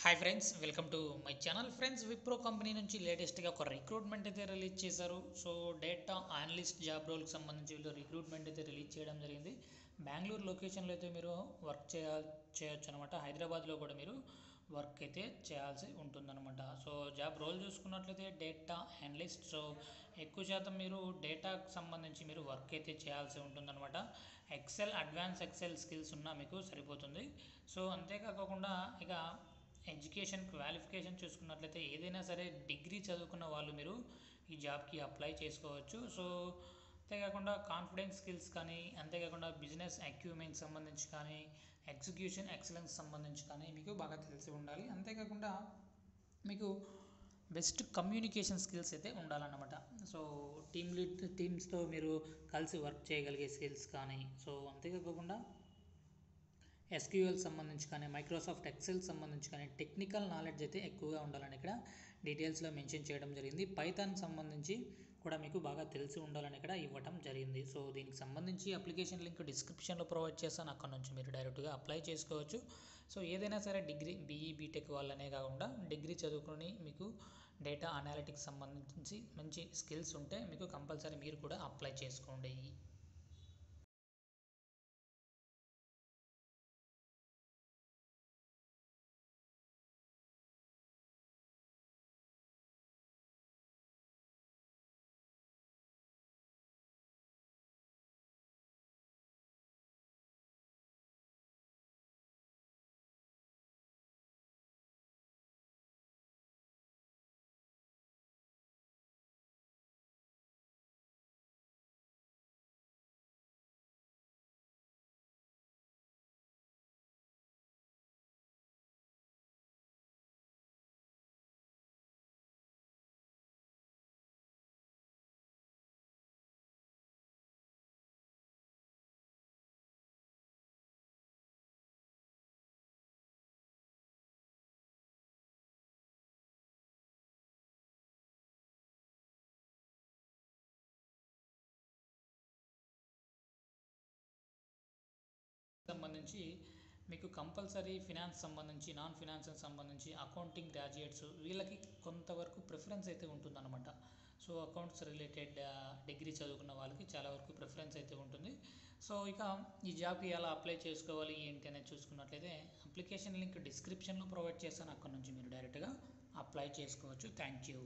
Hi friends, welcome to my channel. Friends, Wipro company నుంచి లేటెస్ట్గా ఒక రిక్రూట్మెంట్ అయితే రిలీజ్ చేశారు. సో డేటా అనలిస్ట్ జాబ్ రోల్కి సంబంధించి వీళ్ళు రిక్రూట్మెంట్ అయితే రిలీజ్ చేయడం జరిగింది. బెంగళూరు లొకేషన్లో అయితే మీరు వర్క్ చేయొచ్చు అనమాట. హైదరాబాద్లో కూడా మీరు వర్క్ అయితే చేయాల్సి ఉంటుందన్నమాట. సో జాబ్ రోల్ చూసుకున్నట్లయితే డేటా అనలిస్ట్. సో ఎక్కువ శాతం మీరు డేటాకు సంబంధించి మీరు వర్క్ అయితే చేయాల్సి ఉంటుందన్నమాట. అడ్వాన్స్ ఎక్సెల్ స్కిల్స్ ఉన్నా మీకు సరిపోతుంది. సో అంతేకాకుండా ఇక ఎడ్యుకేషన్ క్వాలిఫికేషన్ చూసుకున్నట్లయితే ఏదైనా సరే డిగ్రీ చదువుకున్న వాళ్ళు మీరు ఈ జాబ్కి అప్లై చేసుకోవచ్చు. సో అంతేకాకుండా కాన్ఫిడెన్స్ స్కిల్స్ కానీ, అంతేకాకుండా బిజినెస్ అక్యూమెంట్ సంబంధించి కానీ, ఎగ్జిక్యూషన్ ఎక్సలెన్స్ సంబంధించి కానీ మీకు బాగా తెలిసి ఉండాలి. అంతేకాకుండా మీకు బెస్ట్ కమ్యూనికేషన్ స్కిల్స్ అయితే ఉండాలన్నమాట. సో టీమ్స్తో మీరు కలిసి వర్క్ చేయగలిగే స్కిల్స్ కానీ, సో అంతేకాకుండా ఎస్క్యూఎల్ సంబంధించి కానీ, మైక్రోసాఫ్ట్ ఎక్సెల్ సంబంధించి కానీ టెక్నికల్ నాలెడ్జ్ అయితే ఎక్కువగా ఉండాలని ఇక్కడ డీటెయిల్స్లో మెన్షన్ చేయడం జరిగింది. పైథాన్ సంబంధించి కూడా మీకు బాగా తెలిసి ఉండాలని ఇక్కడ ఇవ్వటం జరిగింది. సో దీనికి సంబంధించి అప్లికేషన్ లింక్ డిస్క్రిప్షన్లో ప్రొవైడ్ చేస్తాను. అక్కడ నుంచి మీరు డైరెక్ట్గా అప్లై చేసుకోవచ్చు. సో ఏదైనా సరే డిగ్రీ, బీఈ, బీటెక్ వాళ్ళనే కాకుండా డిగ్రీ చదువుకొని మీకు డేటా అనాలిటిక్స్ సంబంధించి మంచి స్కిల్స్ ఉంటే మీకు కంపల్సరీ మీరు కూడా అప్లై చేసుకోండి. సంబంధించి మీకు కంపల్సరీ ఫినాన్స్ సంబంధించి, నాన్ ఫినాన్స్ సంబంధించి, అకౌంటింగ్ గ్రాడ్యుయేట్స్ వీళ్ళకి కొంతవరకు ప్రిఫరెన్స్ అయితే ఉంటుందన్నమాట. సో అకౌంట్స్ రిలేటెడ్ డిగ్రీ చదువుకున్న వాళ్ళకి చాలా వరకు ప్రిఫరెన్స్ అయితే ఉంటుంది. సో ఇక ఈ జాబ్కి ఎలా అప్లై చేసుకోవాలి ఏంటి అనేది చూసుకున్నట్లయితే అప్లికేషన్ లింక్ డిస్క్రిప్షన్లో ప్రొవైడ్ చేస్తాను. అక్కడ నుంచి మీరు డైరెక్ట్గా అప్లై చేసుకోవచ్చు. Thank you.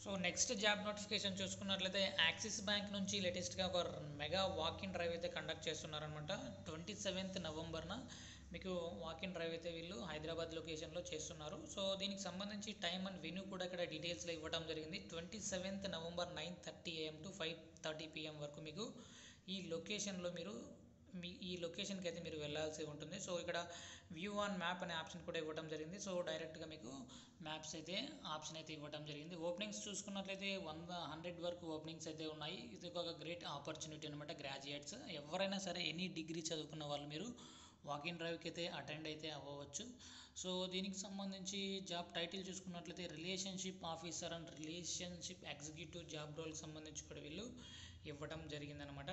So next job notification చూసుకున్నట్లయితే యాక్సిస్ బ్యాంక్ నుంచి లేటెస్ట్గా ఒక మెగా వాకిన్ డ్రైవ్ అయితే కండక్ట్ చేస్తున్నారనమాట. 27th నవంబర్న మీకు వాకిన్ డ్రైవ్ అయితే వీళ్ళు హైదరాబాద్ లొకేషన్లో చేస్తున్నారు. సో దీనికి సంబంధించి టైం అండ్ వెన్యూ కూడా ఇక్కడ డీటెయిల్స్లో ఇవ్వడం జరిగింది. 27th November 9:30 AM to 5:30 PM వరకు మీకు ఈ లొకేషన్లో మీరు ఈ లొకేషన్కి అయితే మీరు వెళ్ళాల్సి ఉంటుంది. సో ఇక్కడ వ్యూ ఆన్ మ్యాప్ అనే ఆప్షన్ కూడా ఇవ్వడం జరిగింది. సో డైరెక్ట్గా మీకు మ్యాప్స్ అయితే ఆప్షన్ అయితే ఇవ్వడం జరిగింది. ఓపెనింగ్స్ చూసుకున్నట్లయితే 100 వరకు ఓపెనింగ్స్ అయితే ఉన్నాయి. ఇది ఒక గ్రేట్ ఆపర్చునిటీ అనమాట. గ్రాడ్యుయేట్స్ ఎవరైనా సరే ఎనీ డిగ్రీ చదువుకున్న వాళ్ళు మీరు వాకిన్ డ్రైవ్కి అయితే అటెండ్ అయితే అవ్వవచ్చు. సో దీనికి సంబంధించి జాబ్ టైటిల్ చూసుకున్నట్లయితే relationship officer and relationship executive job రోల్కి సంబంధించి కూడా వీళ్ళు ఇవ్వడం జరిగిందనమాట.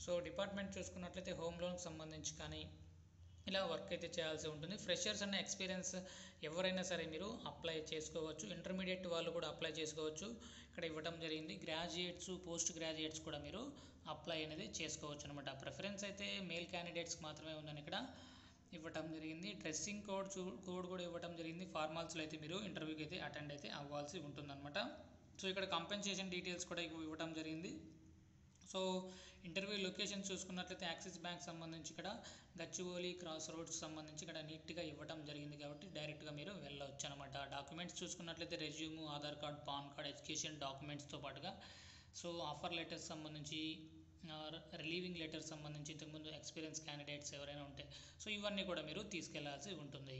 సో డిపార్ట్మెంట్ చూసుకున్నట్లయితే హోమ్ లోన్కి సంబంధించి కానీ ఇలా వర్క్ అయితే చేయాల్సి ఉంటుంది. ఫ్రెషర్స్ అండ్ ఎక్స్పీరియన్స్ ఎవరైనా సరే మీరు అప్లై చేసుకోవచ్చు. ఇంటర్మీడియట్ వాళ్ళు కూడా అప్లై చేసుకోవచ్చు. ఇక్కడ ఇవ్వడం జరిగింది. గ్రాడ్యుయేట్స్, పోస్ట్ గ్రాడ్యుయేట్స్ కూడా మీరు అప్లై అనేది చేసుకోవచ్చు అనమాట. ప్రిఫరెన్స్ అయితే మేల్ క్యాండిడేట్స్కి మాత్రమే ఉందని ఇక్కడ ఇవ్వటం జరిగింది. డ్రెస్సింగ్ కోడ్ కూడా ఇవ్వడం జరిగింది. ఫార్మల్స్లో అయితే మీరు ఇంటర్వ్యూకి అయితే అటెండ్ అయితే అవ్వాల్సి ఉంటుందన్నమాట. సో ఇక్కడ కంపెన్సేషన్ డీటెయిల్స్ కూడా ఇవ్వడం జరిగింది. సో ఇంటర్వ్యూ లొకేషన్ చూసుకున్నట్లయితే యాక్సిస్ బ్యాంక్ సంబంధించి ఇక్కడ గచ్చిబౌలి క్రాస్ రోడ్స్ సంబంధించి ఇక్కడ నీట్గా ఇవ్వడం జరిగింది కాబట్టి డైరెక్ట్గా మీరు వెళ్ళవచ్చు అనమాట. డాక్యుమెంట్స్ చూసుకున్నట్లయితే resume, Aadhaar card, PAN card, education డాక్యుమెంట్స్తో పాటుగా సో ఆఫర్ లెటర్స్ సంబంధించి, రిలీవింగ్ లెటర్స్ సంబంధించి, ఇంతకుముందు ఎక్స్పీరియన్స్ క్యాండిడేట్స్ ఎవరైనా ఉంటే సో ఇవన్నీ కూడా మీరు తీసుకెళ్లాల్సి ఉంటుంది.